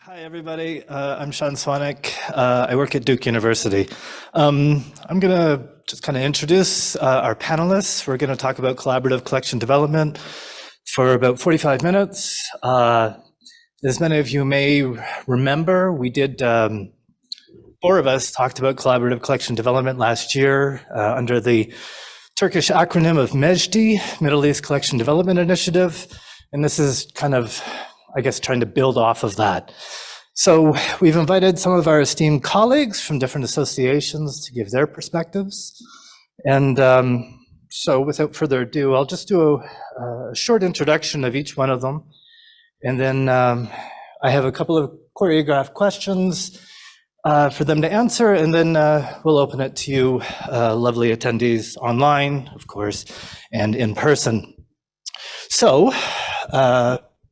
Hi, everybody. I'm Swanick. I work at Duke University. I'm going to just kind of introduce our panelists. We're going to talk about collaborative collection development for about 45 minutes. As many of you may remember, we did, four of us talked about collaborative collection development last year under the Turkish acronym of MEJD, Middle East Collection Development Initiative. And this is kind of, I guess, trying to build off of that. So we've invited some of our esteemed colleagues from different associations to give their perspectives. And so without further ado, I'll just do a short introduction of each one of them. And then I have a couple of choreographed questions for them to answer, and then we'll open it to you lovely attendees online, of course, and in person. So,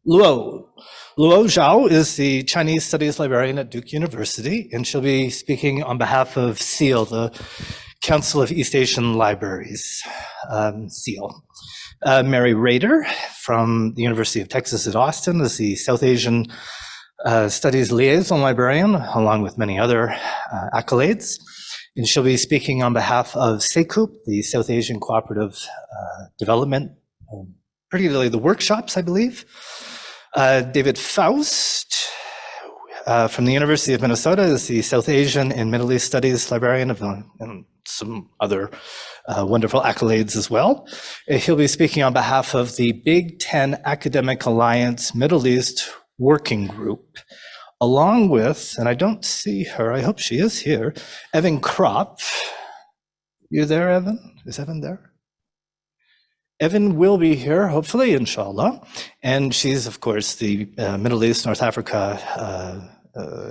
Zhou is the Chinese Studies Librarian at Duke University, and she'll be speaking on behalf of SEAL, the Council of East Asian Libraries, SEAL. Mary Rader from the University of Texas at Austin is the South Asian Studies Liaison Librarian, along with many other accolades. And she'll be speaking on behalf of SECOOP, the South Asian Cooperative Development, particularly the workshops, I believe. David Faust from the University of Minnesota is the South Asian and Middle East Studies Librarian and some other wonderful accolades as well. He'll be speaking on behalf of the Big Ten Academic Alliance Middle East Working Group, along with, and I don't see her, I hope she is here, Evyn Kropf. You there, Evyn? Is Evyn there? Evyn will be here, hopefully, inshallah. And she's, of course, the Middle East, North Africa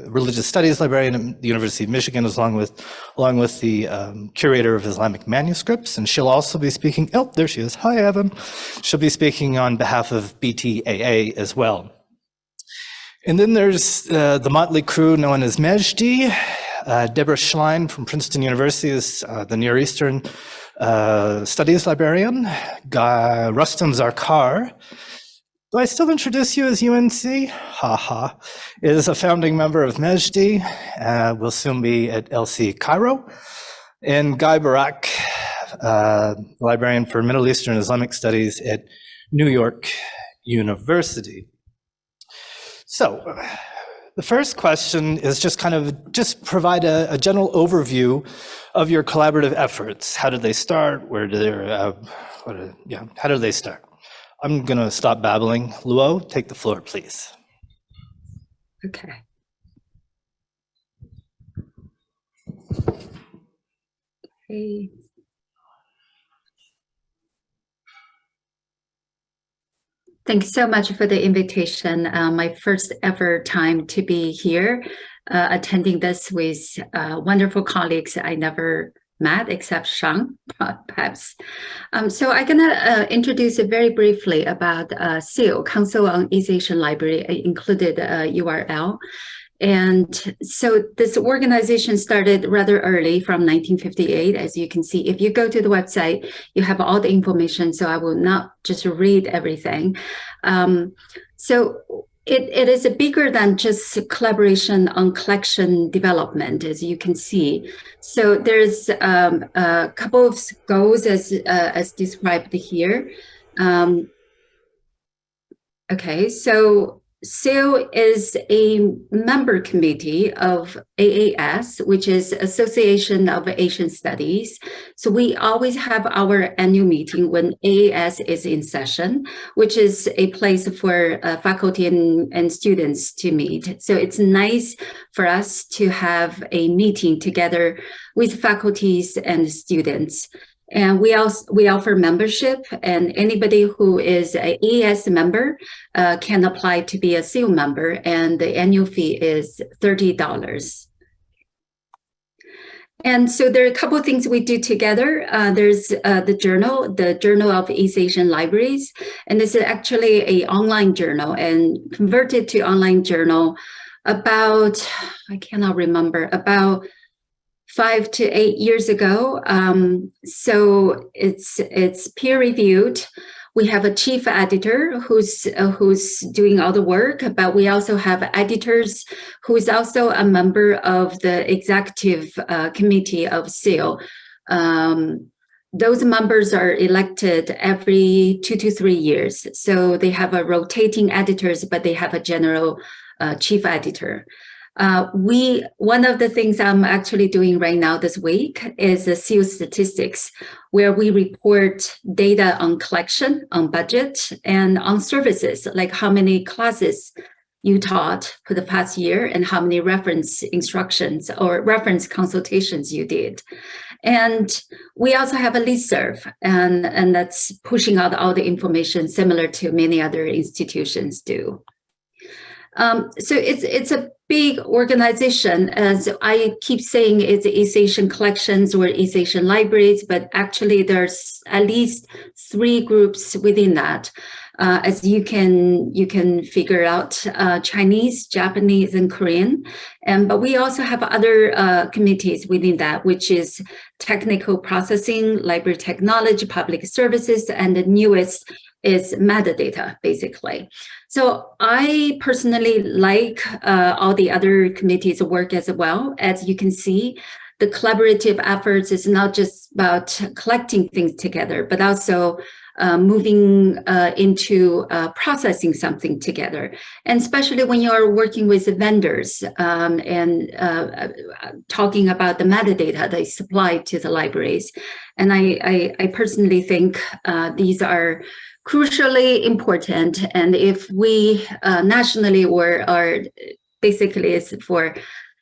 Religious Studies Librarian at the University of Michigan, along with the Curator of Islamic Manuscripts. And she'll also be speaking, oh, there she is. Hi, Evyn. She'll be speaking on behalf of BTAA as well. And then there's the motley crew known as MEJD. Deborah Schlein from Princeton University is the Near Eastern Studies Librarian. Rustin Zarkar, do I still introduce you as UNC? Haha. Is a founding member of MEJD, will soon be at LC Cairo. And Burak, librarian for Middle Eastern Islamic Studies at New York University. So the first question is just provide a general overview of your collaborative efforts. How did they start? Where did how did they start? I'm going to stop babbling. Zhou, take the floor, please. Okay. Okay. Thanks so much for the invitation. My first ever time to be here, attending this with wonderful colleagues I never met except Shang, perhaps. So I'm gonna introduce very briefly about SEAL, Council on East Asian Library. I included URL. And so this organization started rather early from 1958. As you can see, if you go to the website, you have all the information. So I will not just read everything. So it is bigger than just collaboration on collection development, as you can see. So there's a couple of goals as described here. Okay, so SEAL is a member committee of AAS, which is Association of Asian Studies. So we always have our annual meeting when AAS is in session, which is a place for faculty and students to meet. So it's nice for us to have a meeting together with faculties and students. And we offer membership, and anybody who is an AAS member can apply to be a SEAL member, and the annual fee is $30. And so there are a couple of things we do together. There's the Journal of East Asian Libraries, and this is actually an online journal and converted to online journal about, I cannot remember, about 5 to 8 years ago. So it's peer reviewed. We have a chief editor who's doing all the work, but we also have editors who is also a member of the executive committee of SEAL. Those members are elected every 2 to 3 years. So they have a rotating editors, but they have a general chief editor. One of the things I'm actually doing right now this week is the SEAL statistics, where we report data on collection, on budget, and on services, like how many classes you taught for the past year and how many reference instructions or reference consultations you did. And we also have a listserv, and that's pushing out all the information similar to many other institutions do. So it's a big organization, as I keep saying it's East Asian collections or East Asian libraries, but actually there's at least 3 groups within that. As you can figure out, Chinese, Japanese, and Korean. But we also have other committees within that, which is technical processing, library technology, public services, and the newest is metadata, basically. So I personally like all the other committees' work as well. As you can see, the collaborative efforts is not just about collecting things together, but also moving into processing something together. And especially when you're working with vendors and talking about the metadata they supply to the libraries. And I personally think these are crucially important. And if we nationally or basically is for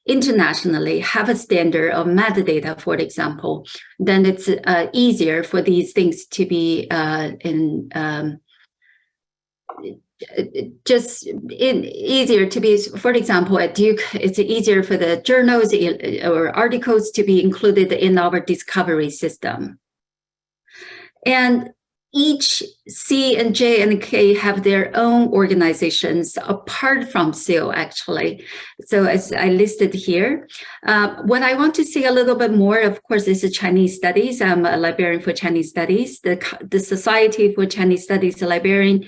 internationally have a standard of metadata, for example, then it's easier for these things to be easier to be, for example, at Duke, it's easier for the journals or articles to be included in our discovery system. And each C and J and K have their own organizations apart from SEAL, actually. So as I listed here, what I want to see a little bit more, of course, is the Chinese studies. I'm a librarian for Chinese studies. The Society for Chinese Studies librarian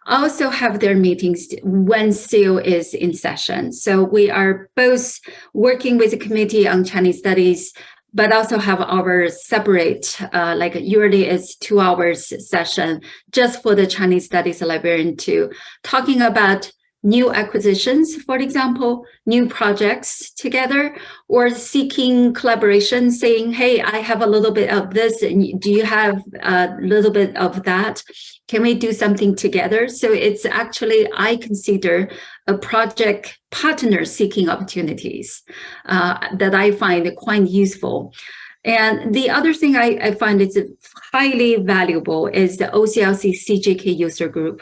also have their meetings when SEAL is in session. So we are both working with the Committee on Chinese Studies, but also have our separate, like usually it's 2 hours session just for the Chinese Studies librarian to talking about new acquisitions, for example, new projects together, or seeking collaboration, saying, hey, I have a little bit of this, and do you have a little bit of that? Can we do something together? So it's actually, I consider a project partner seeking opportunities that I find quite useful. And the other thing I find is highly valuable is the OCLC CJK user group.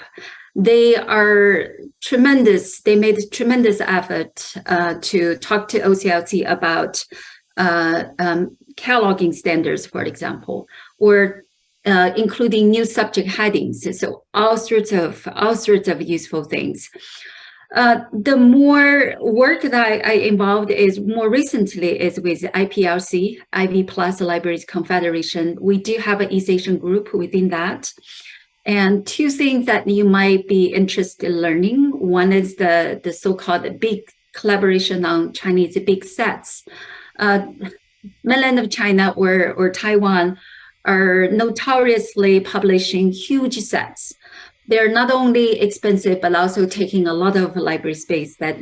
They are tremendous. They made a tremendous effort to talk to OCLC about cataloging standards, for example, or including new subject headings. So all sorts of useful things. The more work that I involved is more recently is with IPLC, Ivy Plus Libraries Confederation. We do have an East Asian group within that. And 2 things that you might be interested in learning. One is the so-called big collaboration on Chinese big sets. Mainland of China or Taiwan are notoriously publishing huge sets. They're not only expensive, but also taking a lot of library space that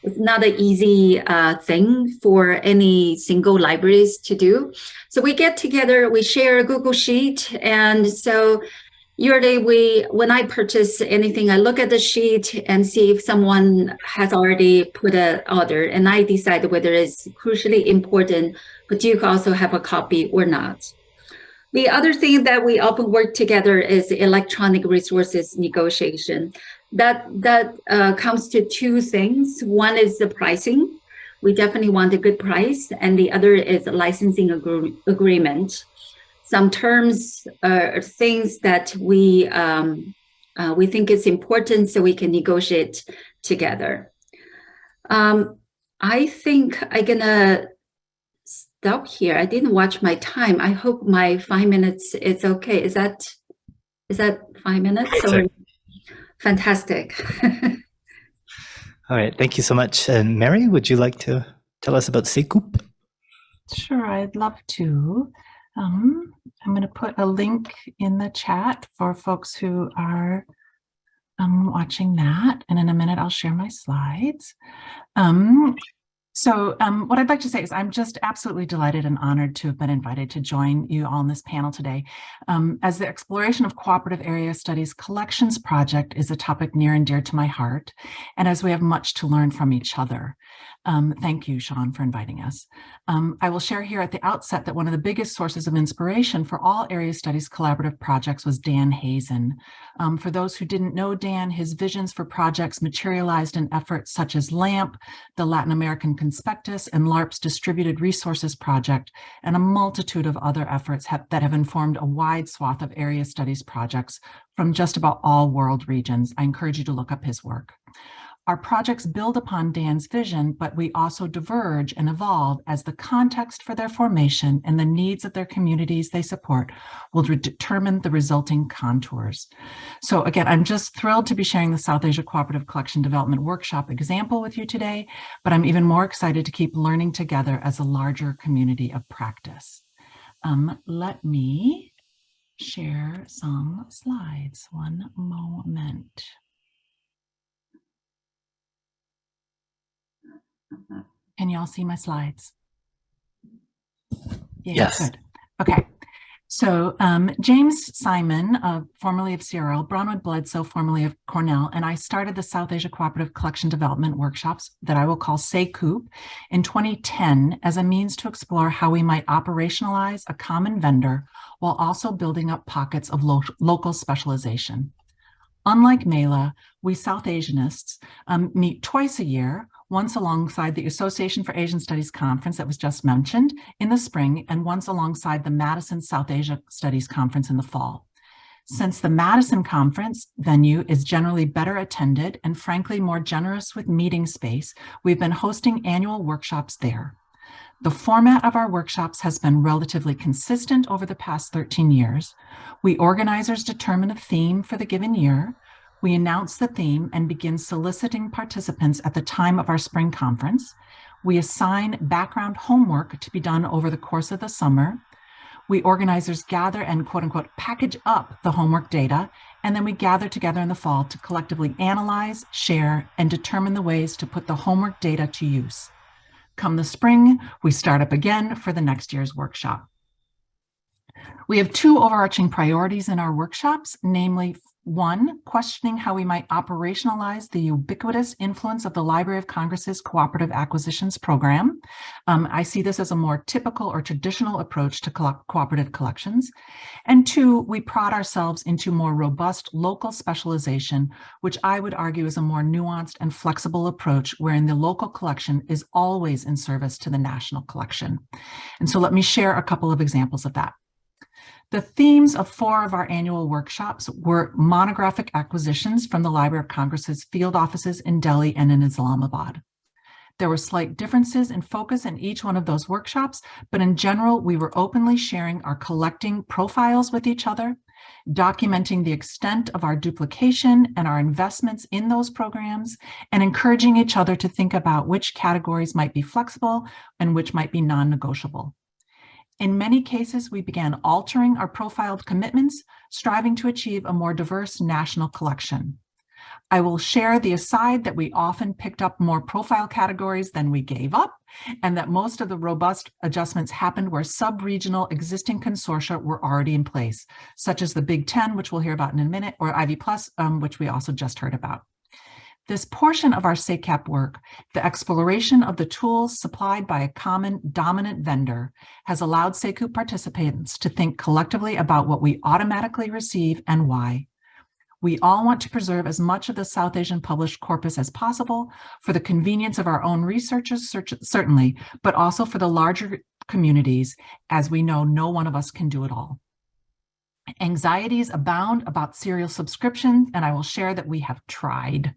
it's not an easy thing for any single libraries to do. So we get together, we share a Google Sheet. And so usually when I purchase anything, I look at the sheet and see if someone has already put an order, and I decide whether it's crucially important, but you can also have a copy or not. The other thing that we often work together is electronic resources negotiation. That comes to 2 things. One is the pricing. We definitely want a good price. And the other is a licensing agreement. Some terms are things that we think is important so we can negotiate together. I think I'm gonna stop here. I didn't watch my time. I hope my 5 minutes is okay. Is that 5 minutes? Or fantastic. All right, thank you so much. And Mary, would you like to tell us about CCOOP? Sure, I'd love to. I'm going to put a link in the chat for folks who are watching that. And in a minute, I'll share my slides. What I'd like to say is I'm just absolutely delighted and honored to have been invited to join you all in this panel today. As the exploration of cooperative area studies collections project is a topic near and dear to my heart, and as we have much to learn from each other. Thank you, Sean, for inviting us. I will share here at the outset that one of the biggest sources of inspiration for all area studies collaborative projects was Dan Hazen. For those who didn't know Dan, his visions for projects materialized in efforts such as LAMP, the Latin American Conspectus, and LARP's Distributed Resources Project, and a multitude of other efforts that have informed a wide swath of area studies projects from just about all world regions. I encourage you to look up his work. Our projects build upon Dan's vision, but we also diverge and evolve as the context for their formation and the needs of their communities they support will determine the resulting contours. So again, I'm just thrilled to be sharing the South Asia Cooperative Collection Development Workshop example with you today, but I'm even more excited to keep learning together as a larger community of practice. Let me share some slides. One moment. Can you all see my slides? Yeah, yes. Good. Okay. So James Simon, formerly of CRL, Bronwyn Bledsoe, formerly of Cornell, and I started the South Asia Cooperative Collection Development Workshops that I will call SACOOP in 2010 as a means to explore how we might operationalize a common vendor while also building up pockets of local specialization. Unlike MELA, we South Asianists meet twice a year, once alongside the Association for Asian Studies Conference that was just mentioned in the spring, and once alongside the Madison South Asia Studies Conference in the fall. Since the Madison Conference venue is generally better attended and frankly more generous with meeting space, we've been hosting annual workshops there. The format of our workshops has been relatively consistent over the past 13 years. We organizers determine a theme for the given year. We announce the theme and begin soliciting participants at the time of our spring conference. We assign background homework to be done over the course of the summer. We organizers gather and quote unquote package up the homework data, and then we gather together in the fall to collectively analyze, share, and determine the ways to put the homework data to use. Come the spring, we start up again for the next year's workshop. We have two overarching priorities in our workshops, namely, one, questioning how we might operationalize the ubiquitous influence of the Library of Congress's Cooperative Acquisitions Program. I see this as a more typical or traditional approach to cooperative collections. And two, we prod ourselves into more robust local specialization, which I would argue is a more nuanced and flexible approach wherein the local collection is always in service to the national collection. And so let me share a couple of examples of that. The themes of 4 of our annual workshops were monographic acquisitions from the Library of Congress's field offices in Delhi and in Islamabad. There were slight differences in focus in each one of those workshops, but in general, we were openly sharing our collecting profiles with each other, documenting the extent of our duplication and our investments in those programs, and encouraging each other to think about which categories might be flexible and which might be non-negotiable. In many cases, we began altering our profiled commitments, striving to achieve a more diverse national collection. I will share the aside that we often picked up more profile categories than we gave up, and that most of the robust adjustments happened where sub-regional existing consortia were already in place, such as the Big Ten, which we'll hear about in a minute, or Ivy Plus, which we also just heard about. This portion of our SACAP work, the exploration of the tools supplied by a common dominant vendor, has allowed SACOOP participants to think collectively about what we automatically receive and why. We all want to preserve as much of the South Asian published corpus as possible for the convenience of our own researchers, certainly, but also for the larger communities, as we know no one of us can do it all. Anxieties abound about serial subscriptions, and I will share that we have tried.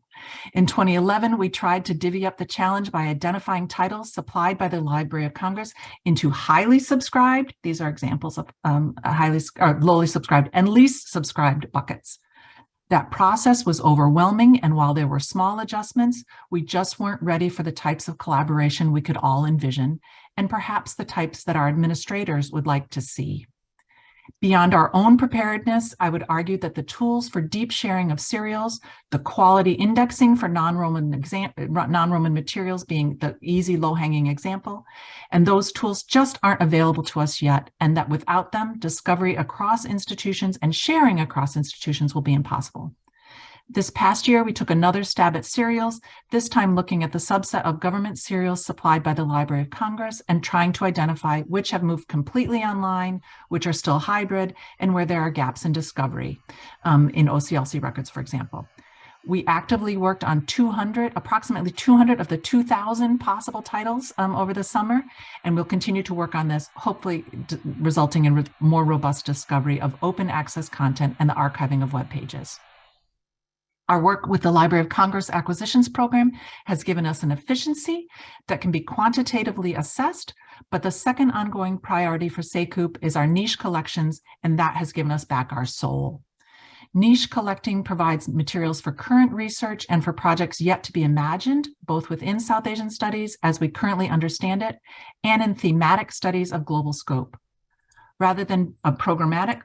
In 2011, we tried to divvy up the challenge by identifying titles supplied by the Library of Congress into highly subscribed, these are examples of lowly subscribed, and least subscribed buckets. That process was overwhelming, and while there were small adjustments, we just weren't ready for the types of collaboration we could all envision, and perhaps the types that our administrators would like to see. Beyond our own preparedness, I would argue that the tools for deep sharing of serials, the quality indexing for non-Roman materials being the easy low-hanging example, and those tools just aren't available to us yet, and that without them, discovery across institutions and sharing across institutions will be impossible. This past year, we took another stab at serials, this time looking at the subset of government serials supplied by the Library of Congress and trying to identify which have moved completely online, which are still hybrid, and where there are gaps in discovery, in OCLC records, for example. We actively worked on approximately 200 of the 2,000 possible titles over the summer, and we'll continue to work on this, hopefully resulting in more robust discovery of open access content and the archiving of web pages. Our work with the Library of Congress Acquisitions Program has given us an efficiency that can be quantitatively assessed, but the second ongoing priority for SACOOP is our niche collections, and that has given us back our soul. Niche collecting provides materials for current research and for projects yet to be imagined, both within South Asian studies as we currently understand it, and in thematic studies of global scope. Rather than a programmatic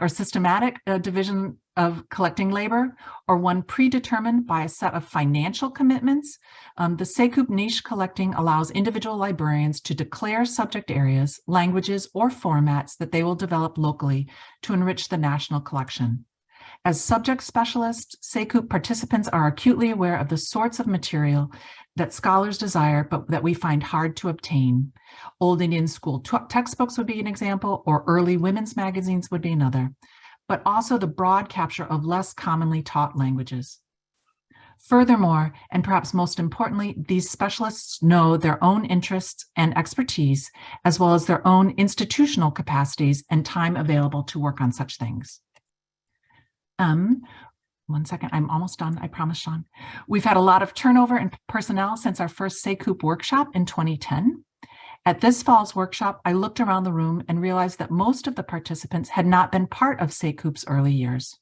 or systematic division of collecting labor, or one predetermined by a set of financial commitments, the SACOOP niche collecting allows individual librarians to declare subject areas, languages, or formats that they will develop locally to enrich the national collection. As subject specialists, SACOOP participants are acutely aware of the sorts of material that scholars desire, but that we find hard to obtain. Old Indian school textbooks would be an example, or early women's magazines would be another, but also the broad capture of less commonly taught languages. Furthermore, and perhaps most importantly, these specialists know their own interests and expertise, as well as their own institutional capacities and time available to work on such things. One second, I'm almost done, I promise, Sean. We've had a lot of turnover in personnel since our first SACOOP workshop in 2010. At this fall's workshop, I looked around the room and realized that most of the participants had not been part of SACOOP's early years.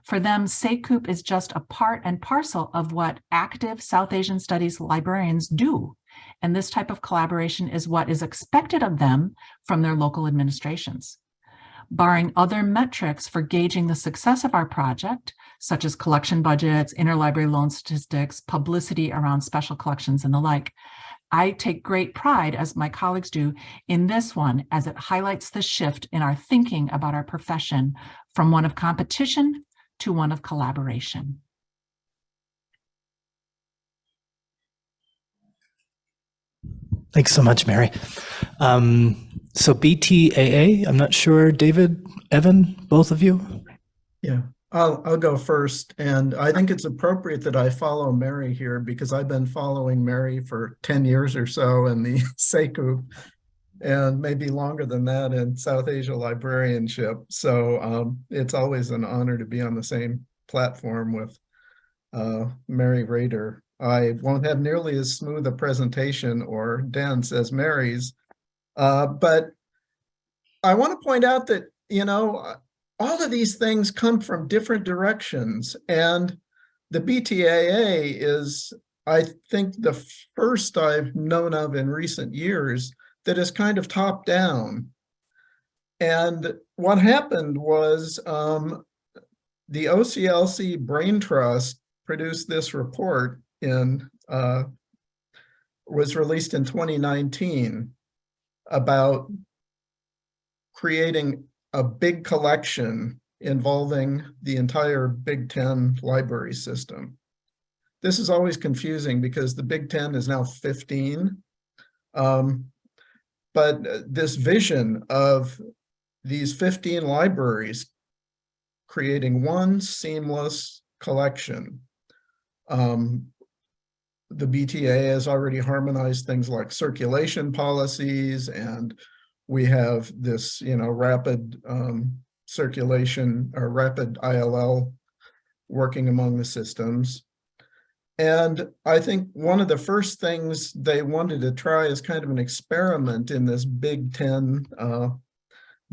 For them, SACOOP is just a part and parcel of what active South Asian studies librarians do. And this type of collaboration is what is expected of them from their local administrations. Barring other metrics for gauging the success of our project, such as collection budgets, interlibrary loan statistics, publicity around special collections, and the like, I take great pride, as my colleagues do, in this one, as it highlights the shift in our thinking about our profession from one of competition to one of collaboration. Thanks so much, Mary. So BTAA, I'm not sure, David, Evyn, both of you? Yeah, I'll go first. And I think it's appropriate that I follow Mary here because I've been following Mary for 10 years or so in the SACOOP and maybe longer than that in South Asia librarianship. So it's always an honor to be on the same platform with Mary Rader. I won't have nearly as smooth a presentation or dense as Mary's, but I want to point out that, you know, all of these things come from different directions, and the BTAA is, I think, the first I've known of in recent years that is kind of top down. And what happened was the OCLC Brain Trust produced this report was released in 2019 about creating a big collection involving the entire Big Ten library system. This is always confusing because the Big Ten is now 15. But this vision of these 15 libraries creating one seamless collection. The BTA has already harmonized things like circulation policies and we have this, rapid circulation or rapid ILL working among the systems. And I think one of the first things they wanted to try as kind of an experiment in this Big 10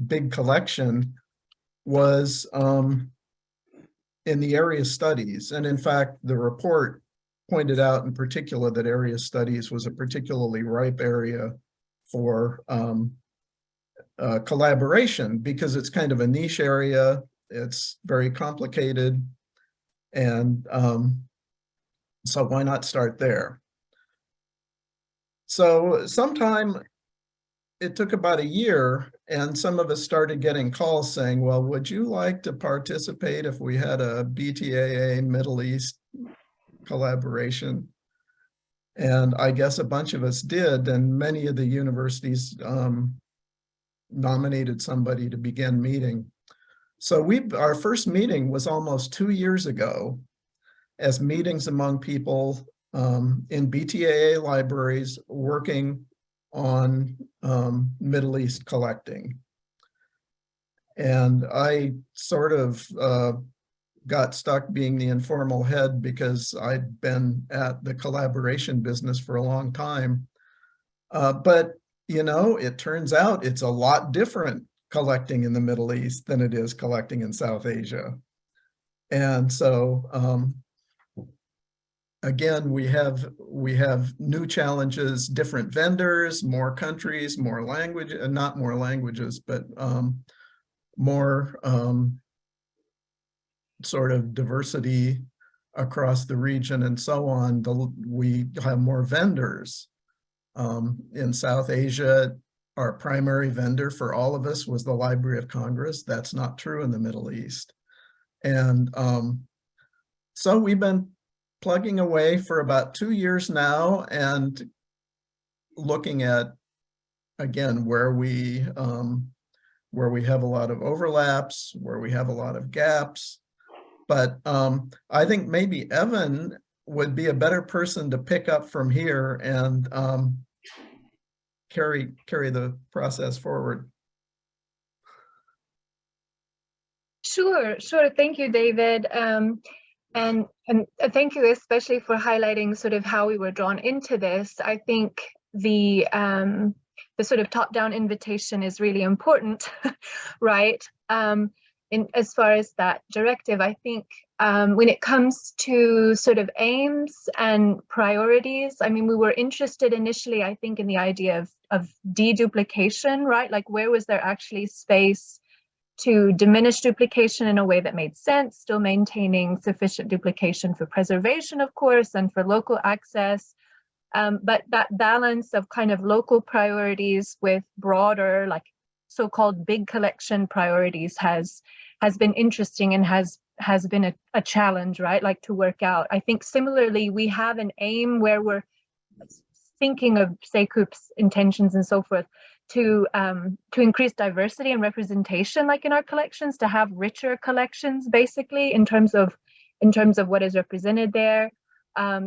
big collection was in the area studies. And in fact, the report pointed out in particular that area studies was a particularly ripe area for collaboration, because it's kind of a niche area, it's very complicated, and so why not start there? So sometime, it took about a year, and some of us started getting calls saying, well, would you like to participate if we had a BTAA Middle East collaboration? And I guess a bunch of us did, and many of the universities nominated somebody to begin meeting. So our first meeting was almost 2 years ago, as meetings among people in BTAA libraries working on Middle East collecting. And I sort of got stuck being the informal head because I'd been at the collaboration business for a long time. But, it turns out it's a lot different collecting in the Middle East than it is collecting in South Asia. And so, again, we have new challenges, different vendors, more countries, more language, not more languages, but more sort of diversity across the region and so on. We have more vendors. In South Asia, our primary vendor for all of us was the Library of Congress. That's not true in the Middle East. And so we've been plugging away for about 2 years now and looking at, again, where we have a lot of overlaps, where we have a lot of gaps. But I think maybe Evyn would be a better person to pick up from here and carry the process forward. Sure. Thank you, David. And thank you especially for highlighting sort of how we were drawn into this. I think the sort of top-down invitation is really important, right? As far as that directive, I think when it comes to sort of aims and priorities, I mean, we were interested initially, I think, in the idea of deduplication, right? Like, where was there actually space to diminish duplication in a way that made sense, still maintaining sufficient duplication for preservation, of course, and for local access. But that balance of kind of local priorities with broader, like so-called big collection priorities has been interesting and has been a challenge, right? Like, to work out. I think similarly, we have an aim where we're thinking of, say, Coop's intentions and so forth, to increase diversity and representation, like in our collections, to have richer collections, basically, in terms of what is represented there.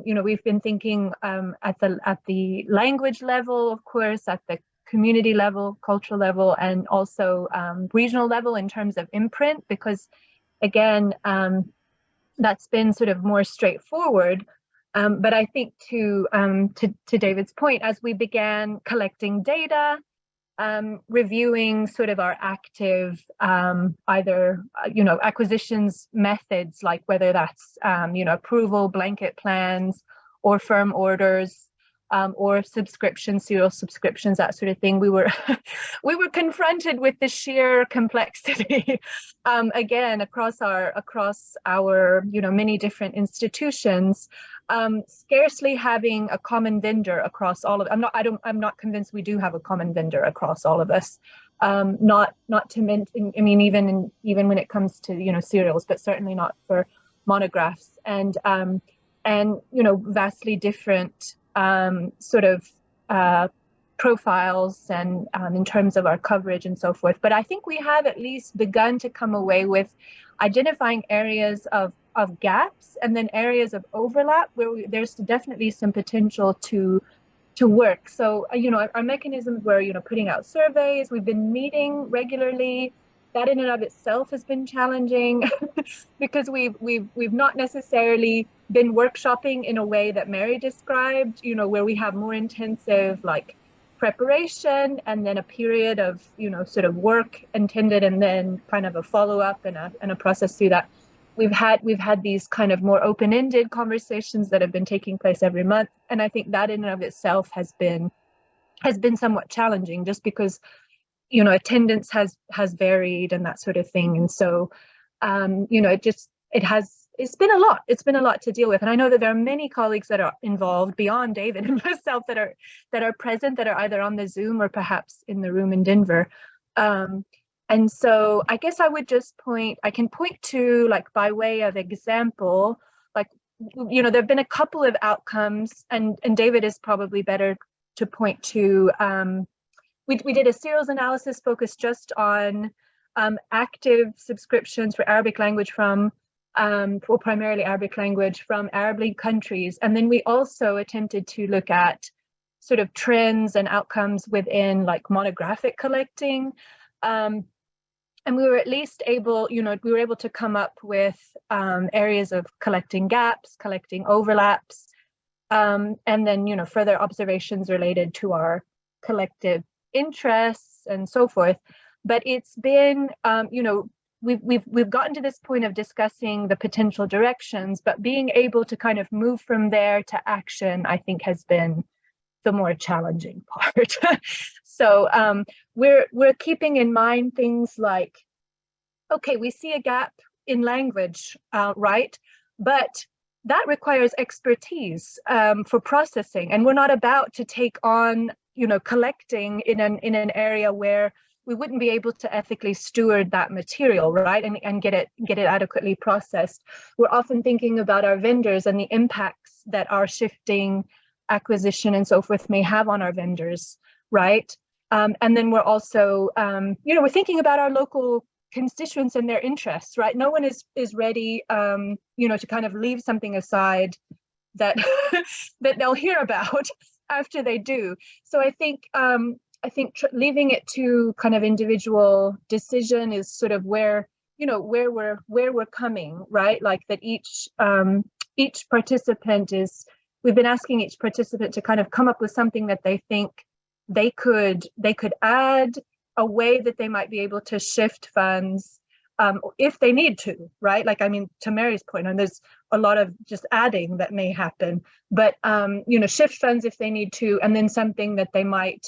We've been thinking at the language level, of course, at the community level, cultural level, and also regional level in terms of imprint, because again, that's been sort of more straightforward. But I think to David's point, as we began collecting data, reviewing sort of our active either acquisitions methods, like whether that's approval, blanket plans, or firm orders, or subscriptions, serial subscriptions, that sort of thing. We were confronted with the sheer complexity again across our many different institutions, scarcely having a common vendor across all of. I'm not convinced we do have a common vendor across all of us. Not to mention, I mean, even when it comes to serials, but certainly not for monographs, and vastly different sort of profiles and in terms of our coverage and so forth. But I think we have at least begun to come away with identifying areas of gaps and then areas of overlap where there's definitely some potential to work. So, our mechanisms were, putting out surveys. We've been meeting regularly. That in and of itself has been challenging because we've not necessarily been workshopping in a way that Mary described, where we have more intensive like preparation and then a period of, sort of work intended and then kind of a follow-up and a process through that. We've had these kind of more open-ended conversations that have been taking place every month. And I think that in and of itself has been somewhat challenging just because, attendance has varied and that sort of thing. And so, it's been a lot. It's been a lot to deal with. And I know that there are many colleagues that are involved beyond David and myself that are present, that are either on the Zoom or perhaps in the room in Denver. And so I guess I can point to, like, by way of example, like, there have been a couple of outcomes, and David is probably better to point to. We did a serials analysis focused just on active subscriptions for Arabic language for primarily Arabic language from Arab League countries. And then we also attempted to look at sort of trends and outcomes within like monographic collecting. And we were at least able, we were able to come up with areas of collecting gaps, collecting overlaps, and then, further observations related to our collective interests and so forth. But it's been, we've gotten to this point of discussing the potential directions, but being able to kind of move from there to action, I think, has been the more challenging part. So we're keeping in mind things like, okay, we see a gap in language, right? But that requires expertise for processing, and we're not about to take on, collecting in an area where we wouldn't be able to ethically steward that material, right? And get it adequately processed. We're often thinking about our vendors and the impacts that our shifting acquisition and so forth may have on our vendors, right? And then we're also, we're thinking about our local constituents and their interests, right? No one is ready, to kind of leave something aside that that they'll hear about after they do. So I think leaving it to kind of individual decision is sort of where we're coming, right? Like that each participant we've been asking each participant to kind of come up with something that they think they could add, a way that they might be able to shift funds if they need to, right? Like, I mean, to Mary's point, and there's a lot of just adding that may happen, but, shift funds if they need to, and then something that they might,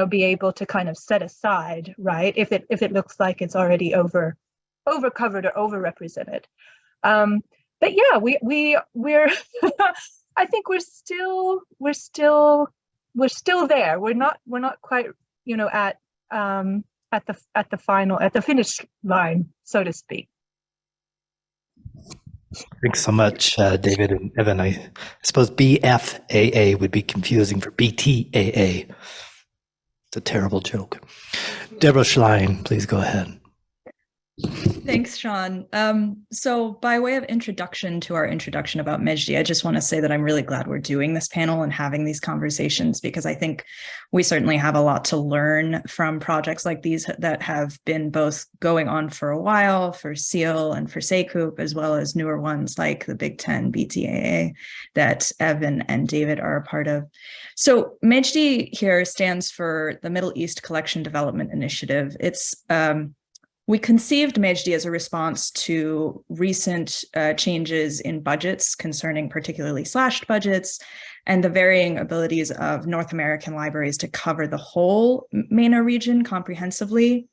be able to kind of set aside, right? If it looks like it's already over covered or overrepresented. But yeah, we're I think we're still there. We're not quite, at the finish line, so to speak. Thanks so much, David and Evyn. I suppose BFAA would be confusing for BTAA. It's a terrible joke. Deborah Schlein, please go ahead. Thanks, Sean. So by way of introduction to our introduction about MEJD, I just want to say that I'm really glad we're doing this panel and having these conversations, because I think we certainly have a lot to learn from projects like these that have been both going on for a while for SEAL and for SECOOP, as well as newer ones like the Big Ten BTAA that Evyn and David are a part of. So MEJD here stands for the Middle East Collection Development Initiative. We conceived MEJD as a response to recent changes in budgets concerning particularly slashed budgets and the varying abilities of North American libraries to cover the whole MENA region comprehensively.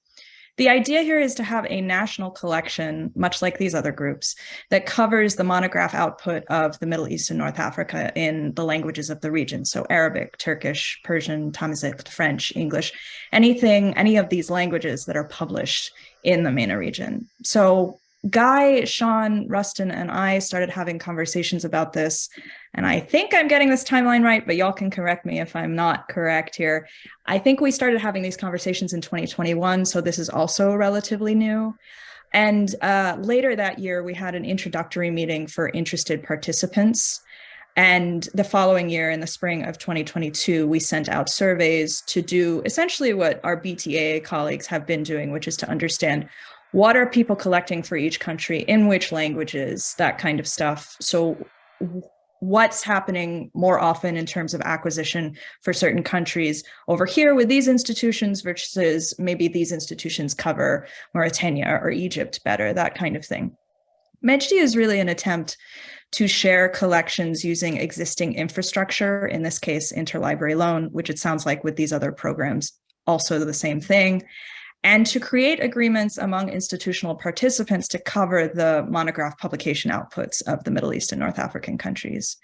The idea here is to have a national collection, much like these other groups, that covers the monograph output of the Middle East and North Africa in the languages of the region. So Arabic, Turkish, Persian, Tamazight, French, English, any of these languages that are published in the MENA region. So Guy, Sean, Rustin, and I started having conversations about this, and I think I'm getting this timeline right, but y'all can correct me if I'm not correct here. I think we started having these conversations in 2021, so this is also relatively new. And later that year, we had an introductory meeting for interested participants. And the following year, in the spring of 2022, we sent out surveys to do essentially what our BTAA colleagues have been doing, which is to understand what are people collecting for each country, in which languages, that kind of stuff. So what's happening more often in terms of acquisition for certain countries over here with these institutions versus maybe these institutions cover Mauritania or Egypt better, that kind of thing. MEJD is really an attempt to share collections using existing infrastructure, in this case, interlibrary loan, which it sounds like with these other programs, also the same thing, and to create agreements among institutional participants to cover the monograph publication outputs of the Middle East and North African countries.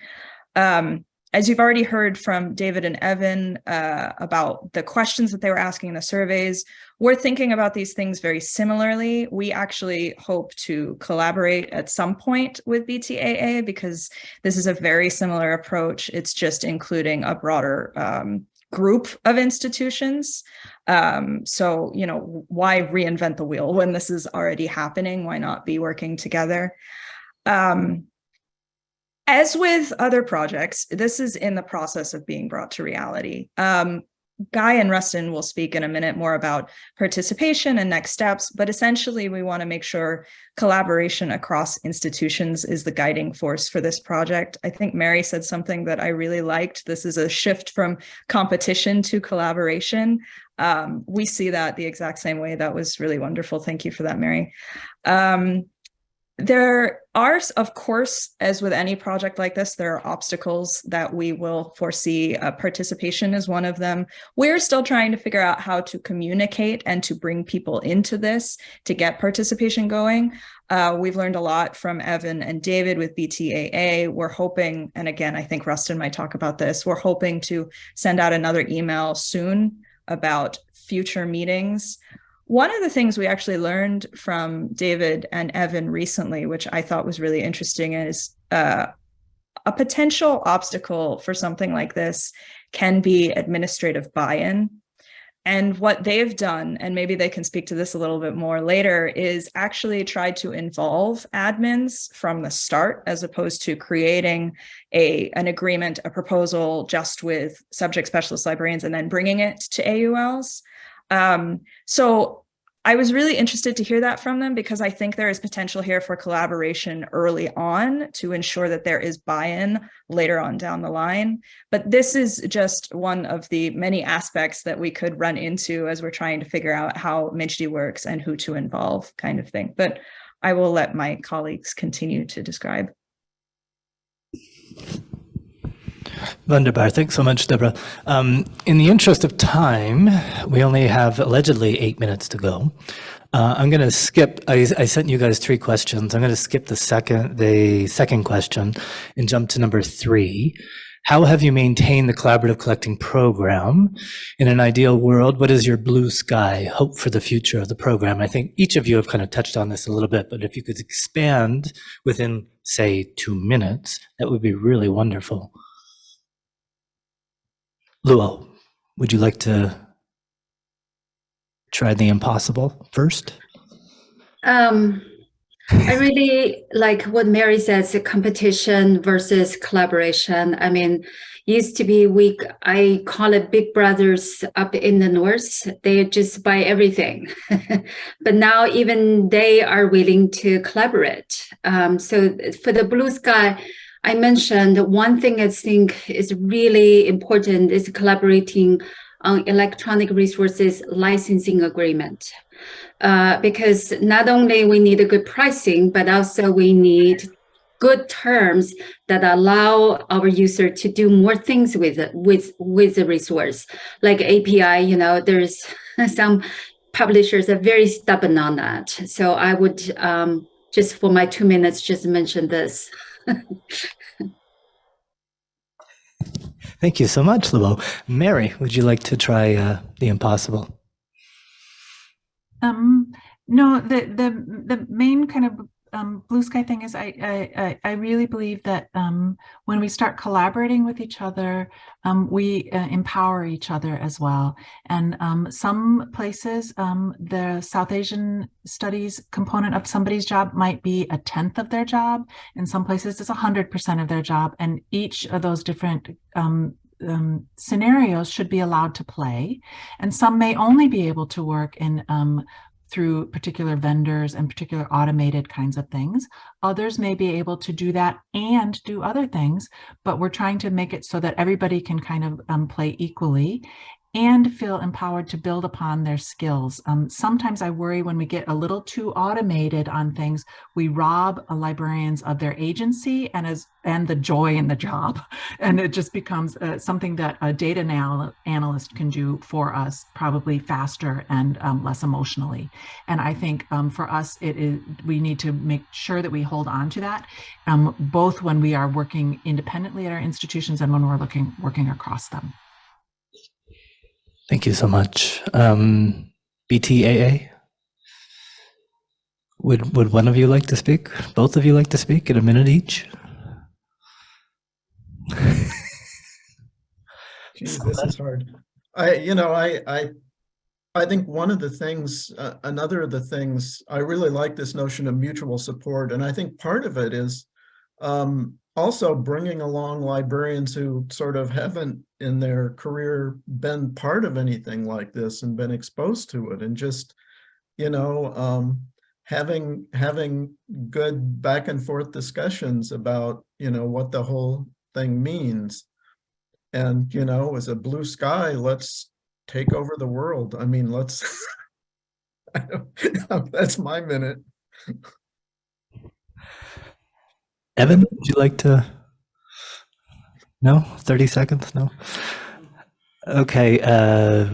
As you've already heard from David and Evyn about the questions that they were asking in the surveys, we're thinking about these things very similarly. We actually hope to collaborate at some point with BTAA because this is a very similar approach. It's just including a broader group of institutions. So, you know, why reinvent the wheel when this is already happening? Why not be working together? As with other projects, this is in the process of being brought to reality. Guy and Rustin will speak in a minute more about participation and next steps, but essentially we want to make sure collaboration across institutions is the guiding force for this project. I think Mary said something that I really liked. This is a shift from competition to collaboration. We see that the exact same way. That was really wonderful. Thank you for that, Mary. There are, of course, as with any project like this, there are obstacles that we will foresee. Participation is one of them. We're still trying to figure out how to communicate and to bring people into this to get participation going. We've learned a lot from Evyn and David with BTAA. We're hoping, and again, I think Rustin might talk about this, we're hoping to send out another email soon about future meetings. One of the things we actually learned from David and Evyn recently, which I thought was really interesting, is a potential obstacle for something like this can be administrative buy-in. And what they've done, and maybe they can speak to this a little bit more later, is actually try to involve admins from the start, as opposed to creating an agreement, a proposal just with subject specialist librarians and then bringing it to AULs. So I was really interested to hear that from them because I think there is potential here for collaboration early on to ensure that there is buy-in later on down the line. But this is just one of the many aspects that we could run into as we're trying to figure out how MEJD works and who to involve, kind of thing. But I will let my colleagues continue to describe. Wunderbar. Thanks so much, Deborah. In the interest of time, we only have allegedly 8 minutes to go. I'm going to skip, I sent you guys 3 questions. I'm going to skip the second question and jump to number 3. How have you maintained the collaborative collecting program? In an ideal world, what is your blue sky hope for the future of the program? I think each of you have kind of touched on this a little bit, but if you could expand within, say, 2 minutes, that would be really wonderful. Luo, would you like to try the impossible first? I really like what Mary says, competition versus collaboration. I mean, used to be I call it big brothers up in the north. They just buy everything. But now even they are willing to collaborate. So for the blue sky, I mentioned one thing I think is really important is collaborating on electronic resources licensing agreement. Because not only we need a good pricing, but also we need good terms that allow our user to do more things with the resource. Like API, you know, there's some publishers are very stubborn on that. So I would just for my 2 minutes, just mention this. Thank you so much, Luo. Mary, would you like to try the impossible? No, the main kind blue sky thing is I really believe that when we start collaborating with each other, we empower each other as well. And some places, the South Asian studies component of somebody's job might be 1/10 of their job. In some places, it's 100% of their job. And each of those different scenarios should be allowed to play. And some may only be able to work in through particular vendors and particular automated kinds of things. Others may be able to do that and do other things, but we're trying to make it so that everybody can kind of play equally and feel empowered to build upon their skills. Sometimes I worry when we get a little too automated on things, we rob librarians of their agency and the joy in the job. And it just becomes something that a data analyst can do for us, probably faster and less emotionally. And I think for us, we need to make sure that we hold on to that, both when we are working independently at our institutions and when we're working across them. Thank you so much. BTAA? Would one of you like to speak? Both of you like to speak in a minute each? Geez, this is hard. I think one of the things, another of the things, I really like this notion of mutual support. And I think part of it is also bringing along librarians who sort of haven't in their career been part of anything like this and been exposed to it, and just, having good back and forth discussions about, what the whole thing means. And, as a blue sky, let's take over the world. I mean, let's, that's my minute. Evyn, would you like to? No? 30 seconds? No? Okay,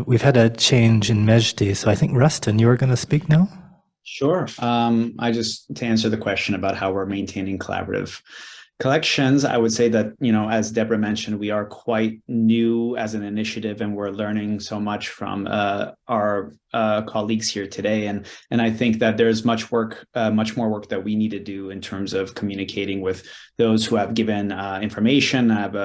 we've had a change in MEJD, so I think Rustin, you were going to speak now? Sure. To answer the question about how we're maintaining collaborative collections, I would say that, as Deborah mentioned, we are quite new as an initiative, and we're learning so much from our colleagues here today. And I think that there's much more work that we need to do in terms of communicating with those who have given information, have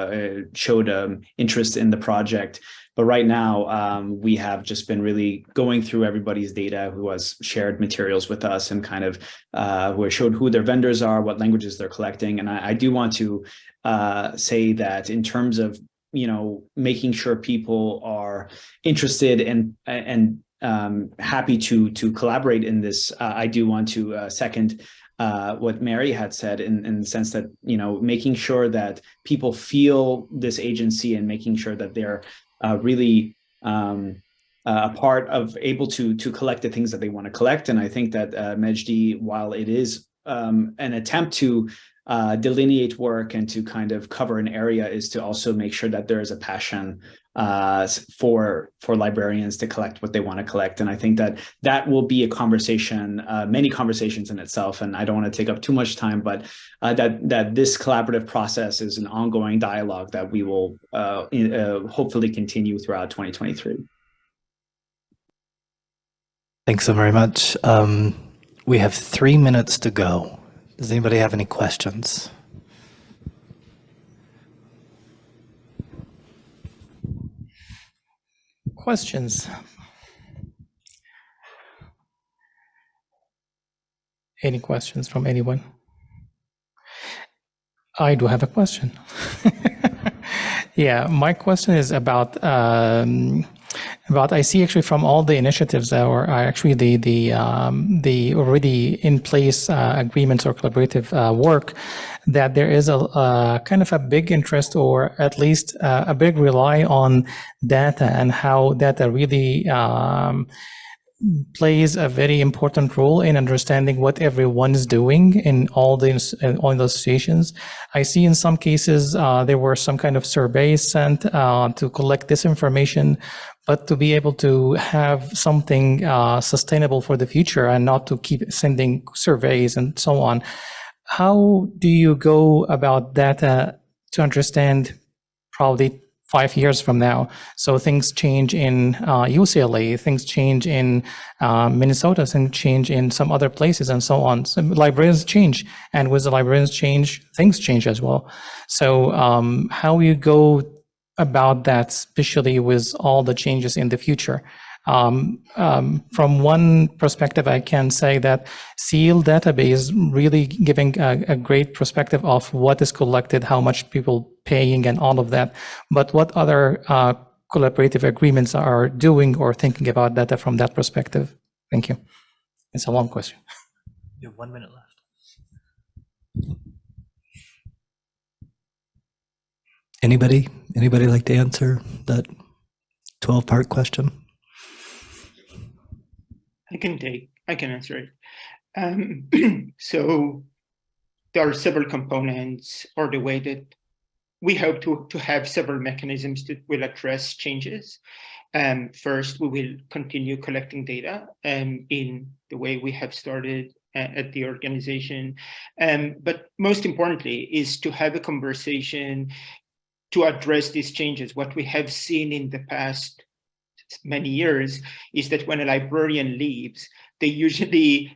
showed who in the project. But right now, we have just been really going through everybody's data who has shared materials with us, and kind of who have showed who their vendors are, what languages they're collecting. And I do want to say that in terms of, making sure people are interested and happy to collaborate in this, I do want to second what Mary had said in the sense that, making sure that people feel this agency and making sure that they're really a part of able to collect the things that they want to collect. And I think that MEJD, while it is an attempt to delineate work and to kind of cover an area, is to also make sure that there is a passion for librarians to collect what they want to collect. And I think that will be a conversation, many conversations in itself. And I don't want to take up too much time, but that this collaborative process is an ongoing dialogue that we will hopefully continue throughout 2023. Thanks so very much. We have 3 minutes to go. Does anybody have any questions? Questions? Any questions from anyone? I do have a question. Yeah, my question is about I see actually from all the initiatives that are actually the already in place agreements or collaborative work, that there is a kind of a big interest, or at least a big rely on data, and how data really plays a very important role in understanding what everyone's doing in all those situations. I see in some cases there were some kind of surveys sent to collect this information, but to be able to have something sustainable for the future and not to keep sending surveys and so on. How do you go about data to understand probably 5 years from now. So things change in UCLA, things change in Minnesota, things change in some other places, and so on. So librarians change, and with the librarians change, things change as well. So how you go about that, especially with all the changes in the future? From one perspective, I can say that SEAL database really giving a great perspective of what is collected, how much people paying, and all of that. But what other collaborative agreements are doing or thinking about data from that perspective? Thank you. It's a long question. You have 1 minute left. Anybody like to answer that 12-part question? I can answer it. So there are several components, or the way that we hope to have several mechanisms that will address changes. First, we will continue collecting data in the way we have started at the organization. But most importantly is to have a conversation to address these changes. What we have seen in the past many years is that when a librarian leaves,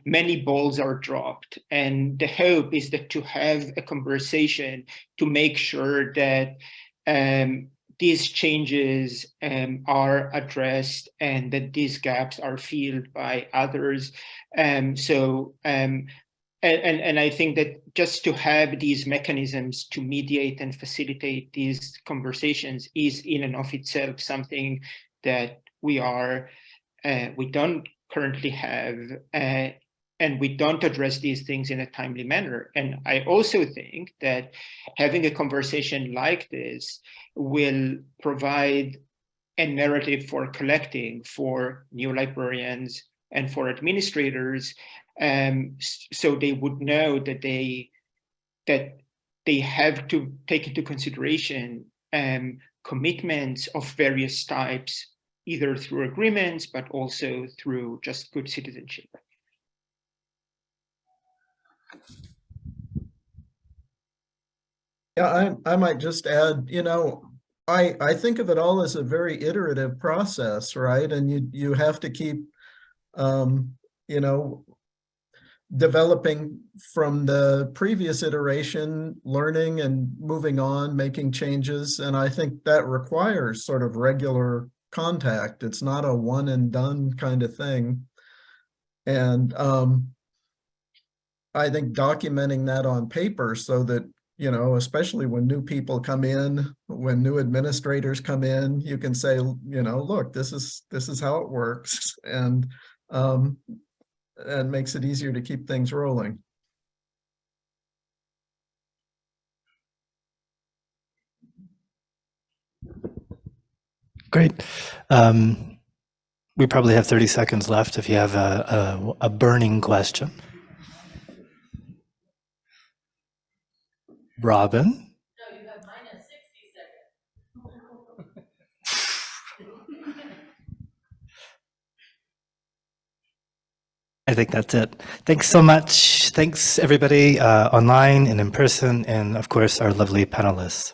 many balls are dropped. And the hope is that to have a conversation to make sure that these changes are addressed and that these gaps are filled by others. And I think that just to have these mechanisms to mediate and facilitate these conversations is in and of itself something that we don't currently have, and we don't address these things in a timely manner. And I also think that having a conversation like this will provide a narrative for collecting for new librarians and for administrators, so they would know that they have to take into consideration commitments of various types, either through agreements, but also through just good citizenship. Yeah, I might just add, I think of it all as a very iterative process, right? And you have to keep, developing from the previous iteration, learning and moving on, making changes. And I think that requires sort of regular contact. It's not a one and done kind of thing. And I think documenting that on paper so that, especially when new people come in, when new administrators come in, you can say, look, this is how it works. And makes it easier to keep things rolling. Great. We probably have 30 seconds left if you have a burning question. Robin? No, you have minus 60 seconds. I think that's it. Thanks so much. Thanks everybody online and in person, and of course our lovely panelists.